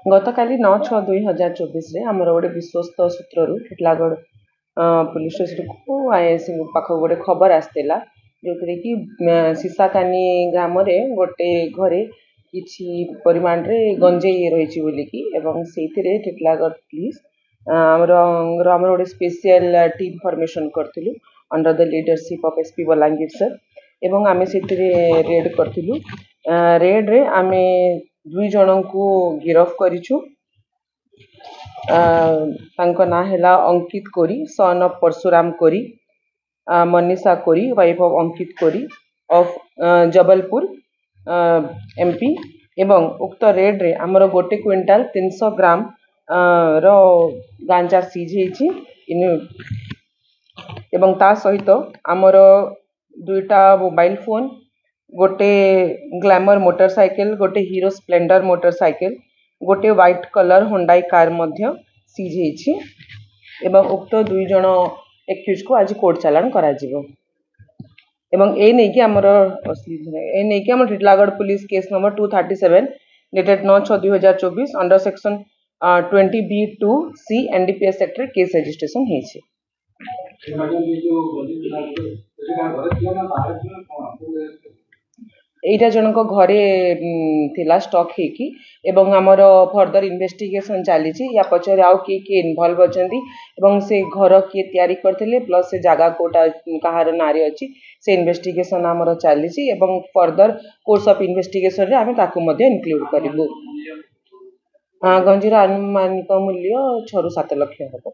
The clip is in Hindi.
गतकाली 9/6/2024 आमर गोटे विश्वस्त सूत्रु टिटलागढ़ पुलिस स्टेशन को आईएससी पाख गोटे खबर आसला जो कि सीसाकानी ग्राम गोटे घरे किसी परिमाण रे गंजेई रही बोलिकी से टिटलागढ़ पुलिस आमर गोटे स्पेशल टीम फॉर्मेशन करूँ under the leadership of SP Balangir sir एवं आम से रेड करूँ रेड रे आमे 2 जन को गिरफ करिछु ना हैला Ankit Kori son of Parshuram Kori Manisha Kori wife of Ankit Kori of Jabalpur MP एवं उक्त रेड रे हमर 1 क्विंटाल 300 ग्राम रो गांजा सीज हेछि एवं ता सहित हमर 2टा मोबाइल फोन गोटे ग्लैमर मोटरसाइकिल गोटे हीरो स्प्लेंडर मोटरसाइकिल गोटे व्हाइट कलर होंडाई कार मध्य सीज हेछि एवं उक्त 2 जन एक्यूज को आज कोर्ट चालान करा जिवो एवं ए नै कि हमर Titlagarh police case number 237 dated 9/6/2024 under section 20B2 C NDPS act रे केस रजिस्ट्रेशन हेछि। एटा जनक घरे थिला स्टॉक हेकी एवं हमर फर्दर इन्वेस्टिगेशन चली या पछरे आउ के इन्वॉल्व अछंती एवं से घर के तैयारी करथिले प्लस से जागा कोटा कहार नारी अछि से इन्वेस्टिगेशन हमर चली एवं फर्दर कोर्स ऑफ इन्वेस्टिगेशन रे आमे ताकू मध्ये इंक्लूड करिबो। गंजीरा अनुमानिक मूल्य 6 ରୁ 7 लाख हबो।